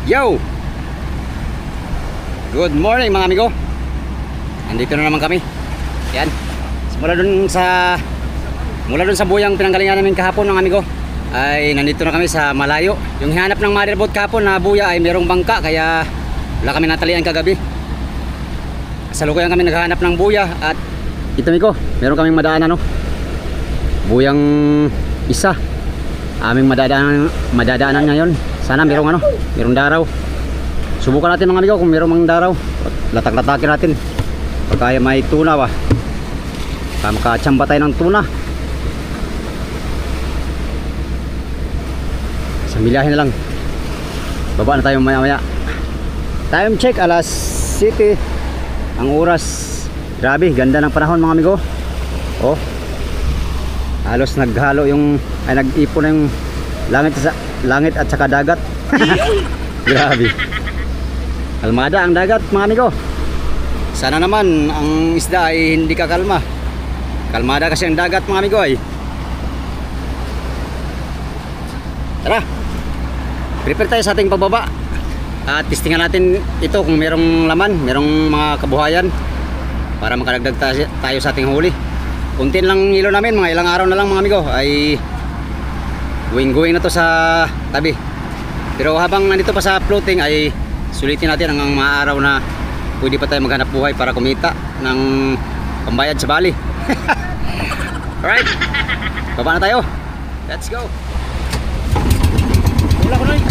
Yo! Good morning mga amigo. Andito na naman kami. Yan. Mula dun sa buyang pinanggalingan namin kahapon mga amigo, ay nandito na kami sa malayo. Yung hinanap ng motherboard kahapon na buya ay merong bangka, kaya wala kami natalian kagabi. Kasalukuyan kami naghahanap ng buya. At ito amigo, meron kaming madaanan, no? Buyang isa aming madadaanan ngayon. Sana merong daraw. Subukan natin mga amigo kung merong mang daraw. Latak-latakin natin. Pagkaya may tuna ba, makachamba tayo ng tuna. Sambilyahin na lang. Baba na tayo maya-maya. Time check alas 7 ang oras. Grabe, ganda ng panahon mga amigo. Oh, halos naghalo nag-ipon na yung langit at saka dagat. Grabe, kalmada ang dagat mga amigo. Sana naman ang isda ay hindi kakalma. Kalmada kasi ang dagat mga amigo ay. Tara, prepare tayo sa ating pagbaba. At testingan natin ito kung merong laman, merong mga kabuhayan, para makadagdag tayo sa ating huli. Kuntin lang ilo namin, mga ilang araw na lang mga amigo ay going na to sa tabi. Pero habang nandito pa sa floating ay sulitin natin ang mga araw na pwede pa tayo maghanap buhay para kumita ng pambayad sa Bali. Alright, baba na tayo. Let's go. Wala ko na eh.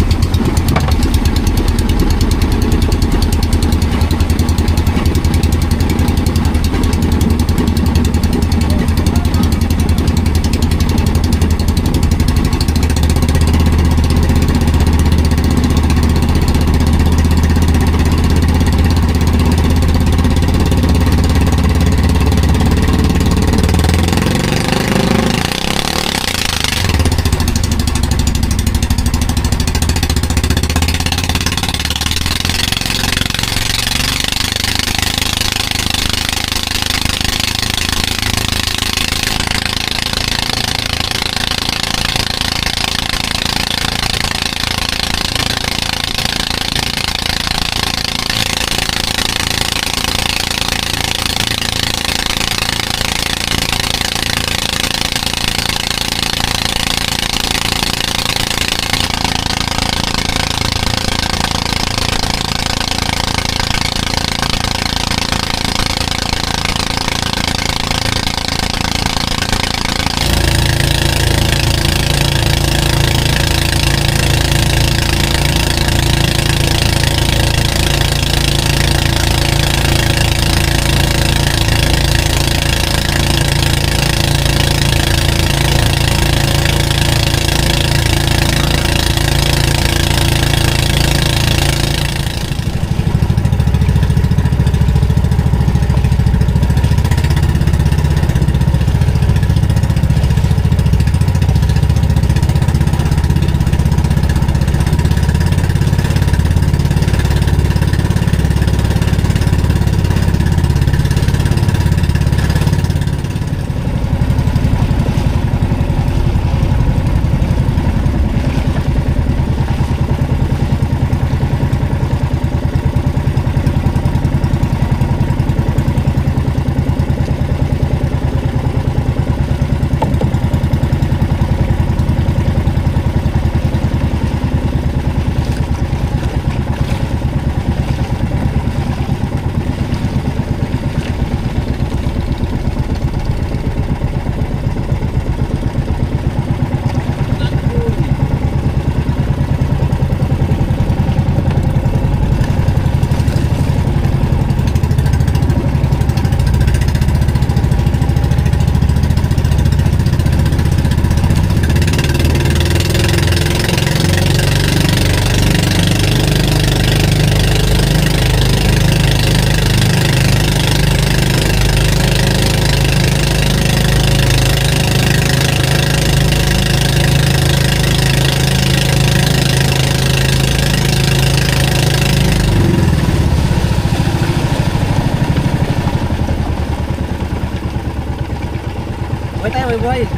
buhay.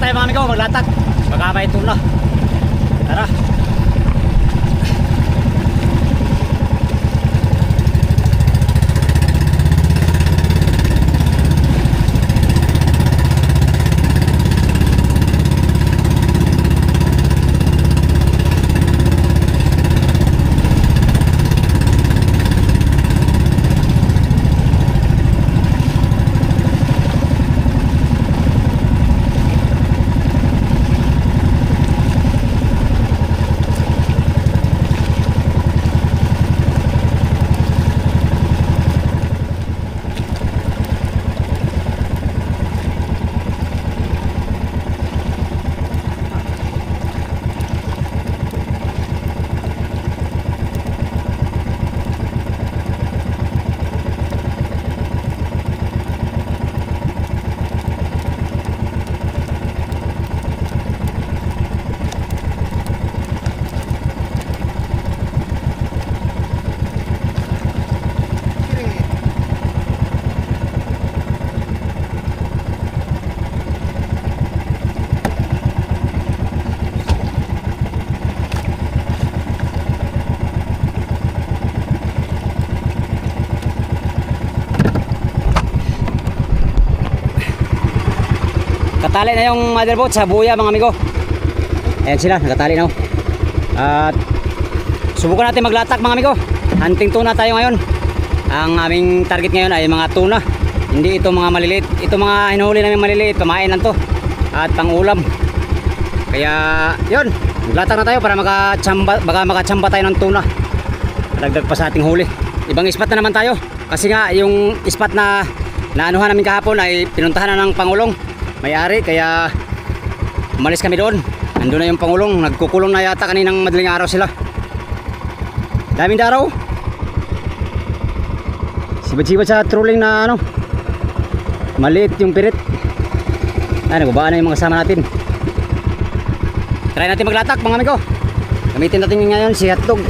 tayo mga amigo, maglatak. Baka may tuna. Tara. Katali na yung motherboard sa buya mga amigo. Ayan sila, nakatali na. At subukan natin maglatak mga amigo. Hunting tuna tayo ngayon. Ang aming target ngayon ay mga tuna. Hindi ito mga maliliit. Ito mga hinuhuli namin maliliit. Pamain lang to. At pang ulam. Kaya yun, maglatak na tayo para baka makachamba tayo ng tuna. Dagdag pa sa ating huli. Ibang spot na naman tayo. Kasi nga yung spot na naanuhan namin kahapon ay pinuntahan na ng Pangulong may-ari, kaya umalis kami doon. Nandun na yung Pangulong, nagkukulong na yata kaninang madaling araw sila. Daming daraw. Sibat-sibat sa trolling na ano, maliit yung pirit. Ay, nagubaan na yung mga kasama natin. Try natin maglatak mga amigo. Gamitin natin ngayon si hotdog.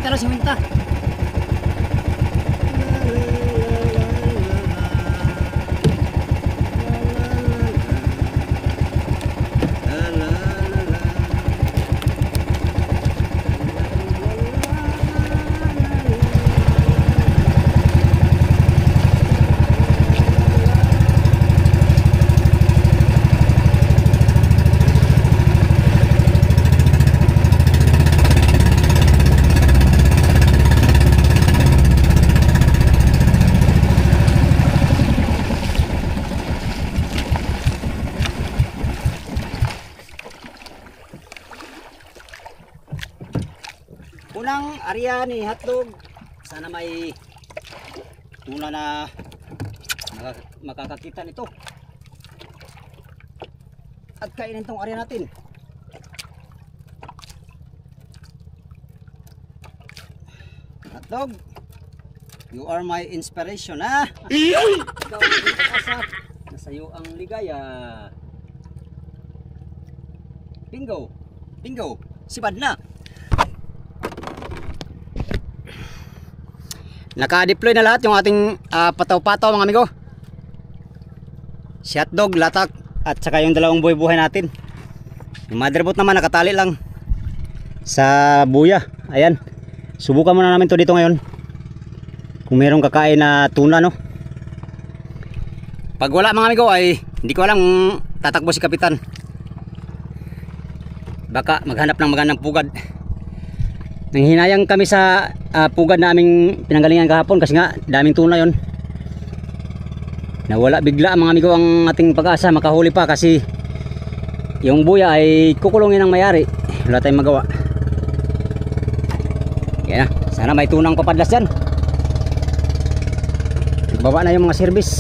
50 lang, 50. Unang area ni hotdog, sana may tuna na makakakita nito at kainin tong area natin. Hotdog, you are my inspiration, ha? Ikaw ang pag-asa, nasa iyo ang ligaya. Bingo, bingo, sibad na. Naka-deploy na lahat yung ating pataw-pataw mga amigo. Si hotdog, latak, at saka yung dalawang buhay-buhay natin. Yung motherboard naman nakatali lang sa buya. Ayan. Subukan muna namin to dito ngayon. Kung mayroong kakain na tuna, no. Pag wala mga amigo ay hindi ko alam kung tatakbo si kapitan. Baka maghanap ng magandang pugad. Nanghinayang kami sa pugad na aming pinanggalingan kahapon kasi nga daming tuna yon. Nawala bigla mga amigo ang ating pag-asa makahuli pa kasi yung buya ay kukulungin ng mayari. Wala tayong magawa. Yan na, sana may tunang papadlas dyan. Baba na yung mga service.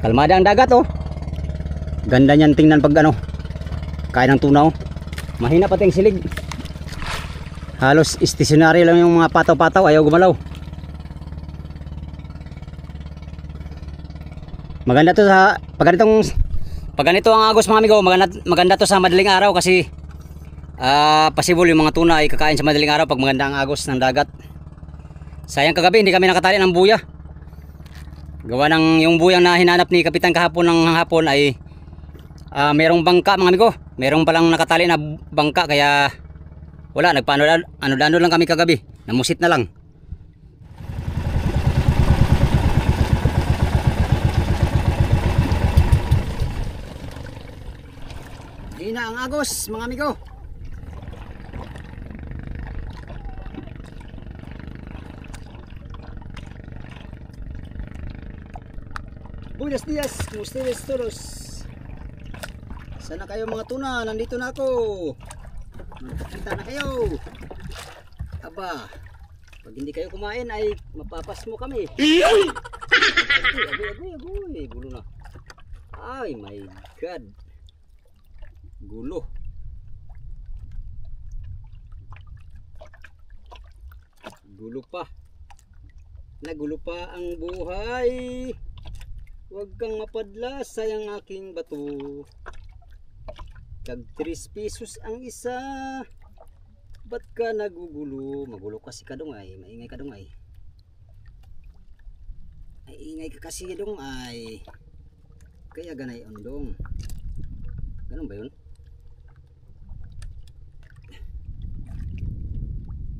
Kalmada ang dagat, oh. Ganda niyan tingnan pag ano kain ng tuna, oh. Mahina pati ang silig. Halos stationary lang yung mga pataw-pataw, ayaw gumalaw. Maganda to sa pag ganito ang agos mga amigo, maganda to sa madaling araw kasi possible yung mga tuna ay kakain sa madaling araw pag maganda ang agos ng dagat. Sayang kagabi hindi kami nakatali ng buya. Gawa ng yung buyang na hinanap ni kapitan kahapon ng hapon ay merong bangka mga amigo. Merong palang nakatali na bangka kaya wala, nagpaano-ano lang kami kagabi. Namusit na lang. Di na ang agos mga amigo. Buenos dias, kumusta todos? Sana kayo mga tuna, nandito na ako. Magkakita na kayo. Aba, pag hindi kayo kumain ay mapapas mo kami. Agoy, gulo na. Ay my god. Gulo. Gulo pa. Nagulo pa ang buhay. Huwag kang mapadlas, sayang aking bato. Tag 3 pesos ang isa. Ba't ka nagugulo? Magulo kasi ka dungay. Maingay ka dungay. Ay ingay ka kasi dungay. Kaya ganay ondong. Ganun ba yun?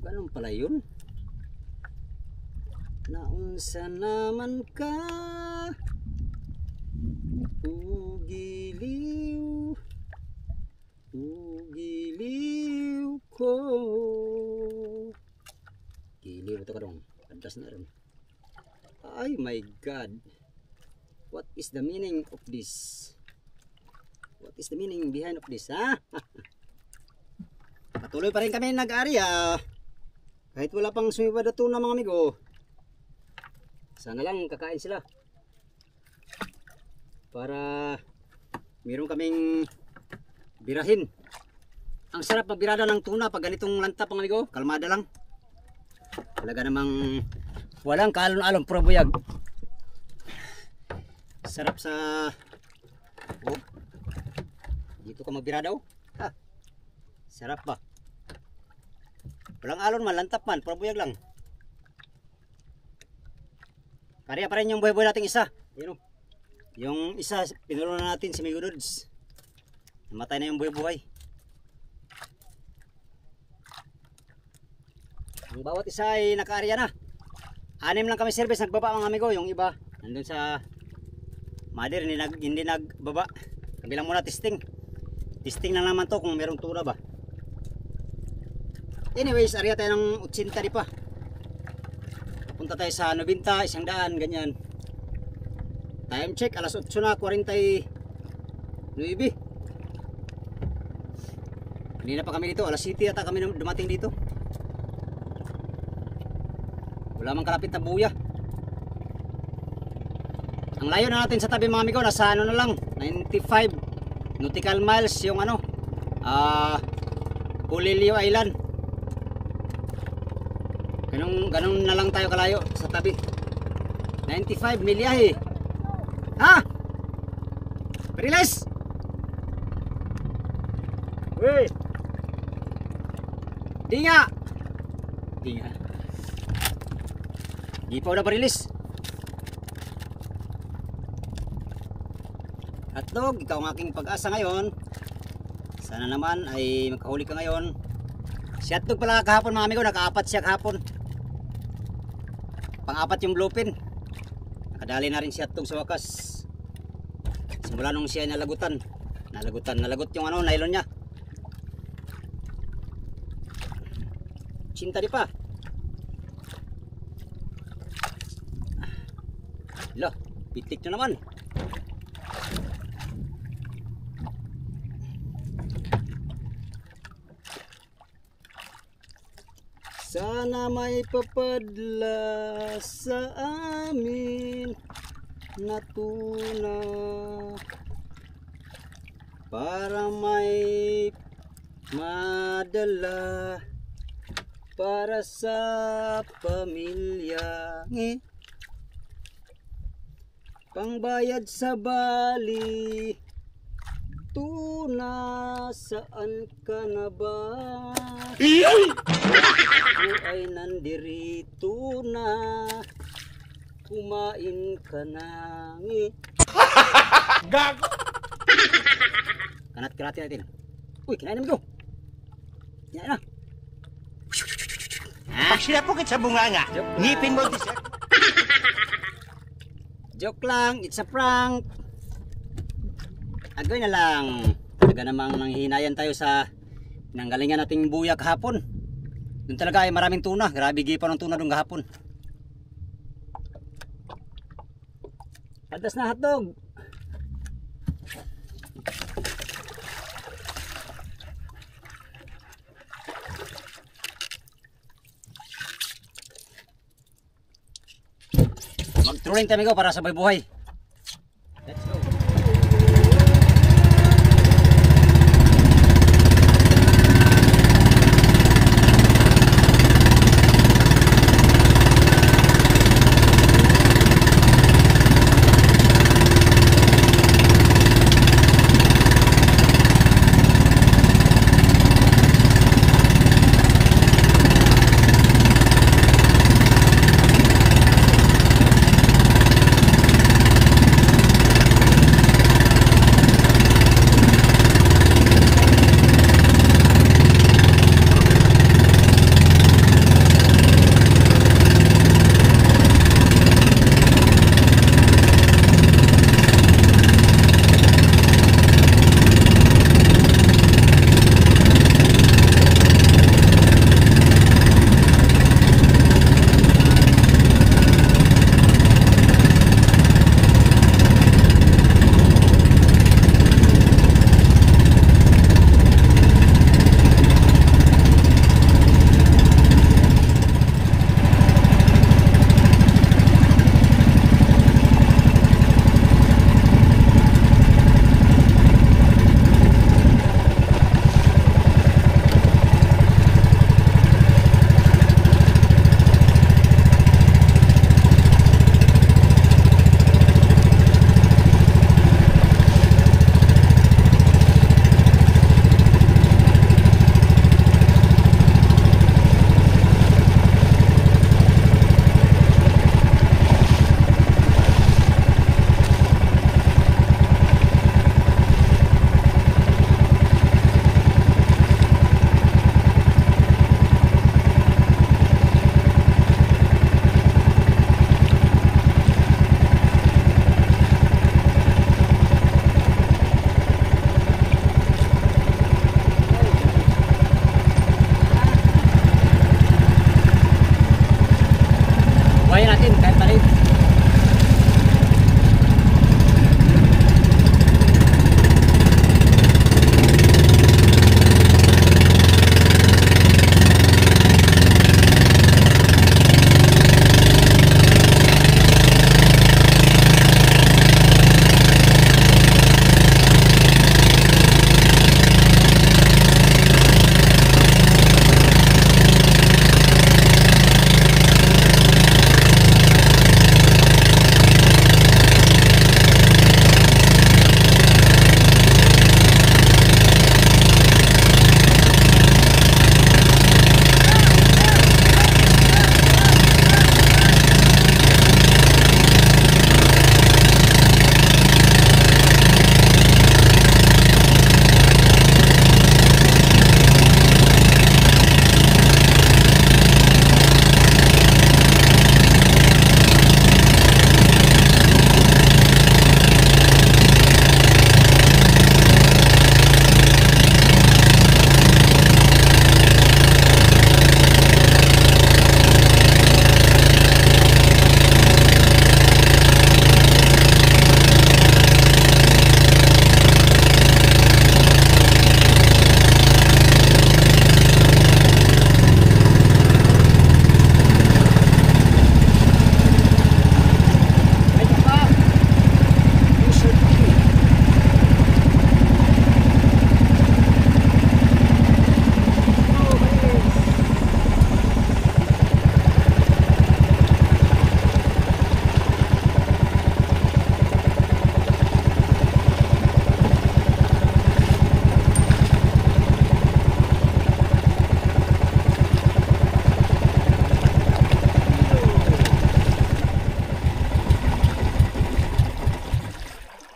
Ganun pala yun. Naunsa naman ka? Ugiliw. Giliw ko. Giliw ito ka dong. Adas na rin. Ay my god. What is the meaning of this? What is the meaning behind of this, ha? Patuloy pa rin kami nag-area. Kahit wala pang sumibad na tuna mga amigo. Sana lang kakain sila. Para meron kaming birahin. Ang sarap magbirada ng tuna pag ganitong lantap mga amigo. Kalmada lang. Talaga namang walang kaalon-alon, puro buyag. Sarap sa dito ka magbirada, oh. Ha. Sarap ba? Walang alon man, lantap man, pabuyag lang. Kariya pa rin yung buhay-buhay nating isa. Yun o. Yung isa, pinulo na natin si Migo Dudes. Namatay na yung buhay-buhay. Ang bawat isa ay naka-area na. 6 lang kami service, nagbaba mga amigo. Yung iba, nandun sa mother, hindi nagbaba. Kami lang muna testing. Testing lang naman to kung merong tuna ba. Anyways, area tayo ng 80 di pa. Punta tayo sa 90, 100, ganyan. Time check, alas 8 na, 49. Kanina pa kami dito, alas 7 yata kami dumating dito. Wala mang kalapit na buya. Ang layo na natin sa tabi mga amigo, nasa ano na lang, 95 nautical miles yung ano, Pulilio Island. Ganun na lang tayo kalayo sa tabi. 95 milyahe. Ha? Bariles! Uy! Di nga! Gipaw na bariles. Hotdog, ikaw ang aking pag-asa ngayon. Sana naman ay magkahuli ka ngayon. Si Hotdog pala kahapon mga amigo, naka-4 siya kahapon. Pang-4 yung bluefin. Nakadali na rin si Hotdog sa wakas. Simula nung siya nalagot yung ano, nylon niya. Cinta di pa. Lah, pitik na naman. Sana may papadla sa amin na tuna para may madala para sa pamilya. Pangbayad sa bali, tuna, saan ka na ba? Ako ay nandirito na, kumain ka na. Gago! Kanat-kanatin natin. Uy, kinain namin ko. Kinain na. Pag sinapukit sa bunganga, ngipin mo di sir. Joke lang, it's a prank. Agoy na lang. Talaga namang nanghihinayan tayo sa nanggalingan nating buya kahapon. Doon talaga ay maraming tuna. Grabe gipa ng tuna doon kahapon. Adas na hotdog. Mag-trolling kami ko para sa buhay. Let's go. kaya natin kahit maliit.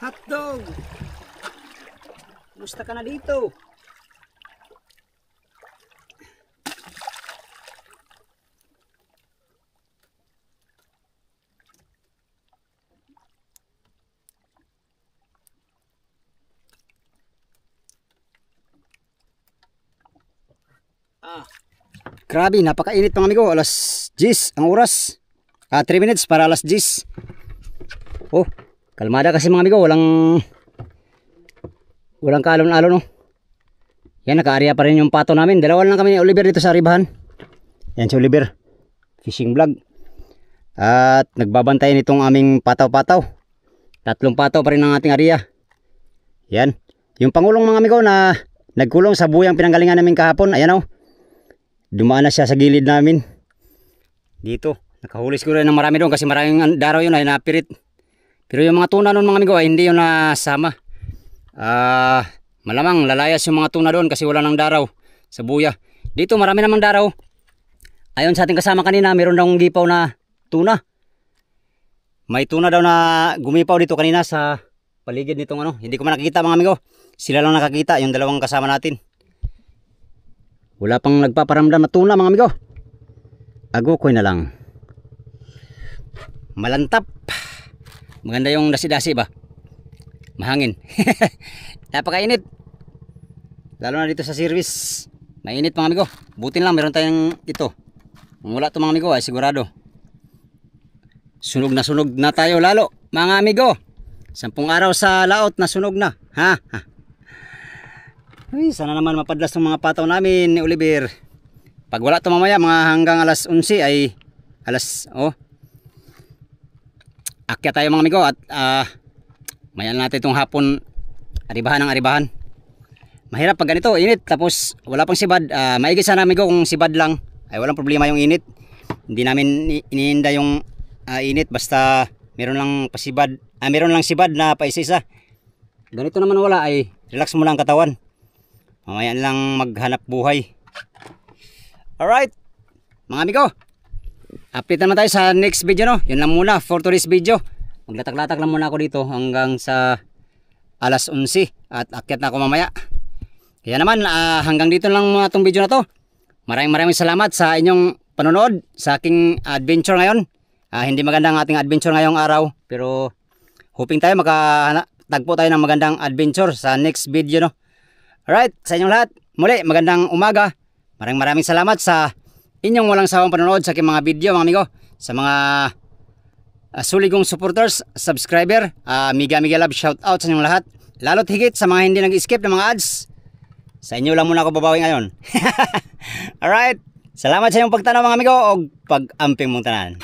Hotdog! Kumusta ka na dito? Grabe, napakainit mga amigo. Alas 10 ang oras. 3 minutes para alas 10. Oh, kalmada kasi mga amigo. Walang kaalon-alon, no. Yan, naka-area pa rin yung pato namin. Dalawa lang kami ni Oliver dito sa Ribahan. Yan si Oliver, fishing vlog. At nagbabantay nitong aming pataw-pataw. 3 pataw pa rin ang ating area. Yan, yung pangulong mga amigo na nagkulong sa buyang pinanggalingan namin kahapon. Ayan, oh. Dumaan na siya sa gilid namin. Dito, nakahuli siguro ng marami doon kasi maraming daraw yun ay napirit. Pero yung mga tuna doon mga amigo ay hindi yun nasama. Malamang lalayas yung mga tuna doon kasi wala nang daraw sa buya. Dito marami namang daraw. Ayon sa ating kasama kanina, meron daw gipaw na tuna. May tuna daw na gumipaw dito kanina sa paligid nitong ano. Hindi ko man nakikita mga amigo. Sila lang nakakita, yung dalawang kasama natin. Wala pang nagpaparamdam na tuna mga amigo. Agukoy na lang. Malantap. Maganda yung dasi-dasi ba? Mahangin. Napakainit. Lalo na dito sa service. Mainit mga amigo. Butin lang meron tayong ito. Kung wala ito mga amigo ay sigurado sunog na tayo lalo mga amigo. 10 araw sa laot na sunog na. Ha? Ay, sana naman mapadlas ng mga pataw namin ni Oliver. Pag wala ito mamaya mga hanggang alas 11 ay akyat tayo mga amigo at mayan natin itong hapon aribahan. Mahirap pag ganito init tapos wala pang sibad. Maigi sana amigo kung sibad lang ay walang problema yung init. Hindi namin iniinda yung init basta meron lang sibad na paisa-isa. Ganito naman wala ay relax mo lang katawan. Mamaya lang maghanap buhay. Alright mga amigo, update naman tayo sa next video, no? Yun lang muna for today's video. Maglatak-latak lang muna ako dito hanggang sa alas 11 at akyat na ako mamaya. Kaya naman hanggang dito lang muna itong video na to. Maraming salamat sa inyong panonood sa aking adventure ngayon. Hindi maganda ang ating adventure ngayong araw, pero hoping tayo makatagpo tayo ng magandang adventure sa next video, no? Alright, sa inyong lahat, muli magandang umaga. Maraming salamat sa inyong walang sawang panonood sa aking mga video mga amigo. Sa mga suligong supporters, subscriber, mega love, shout out sa inyong lahat. Lalo't higit sa mga hindi nag-skip ng mga ads. Sa inyo lang muna ako babawi ngayon. Alright, salamat sa inyong pagtanaw mga amigo o pag-amping mong tanan.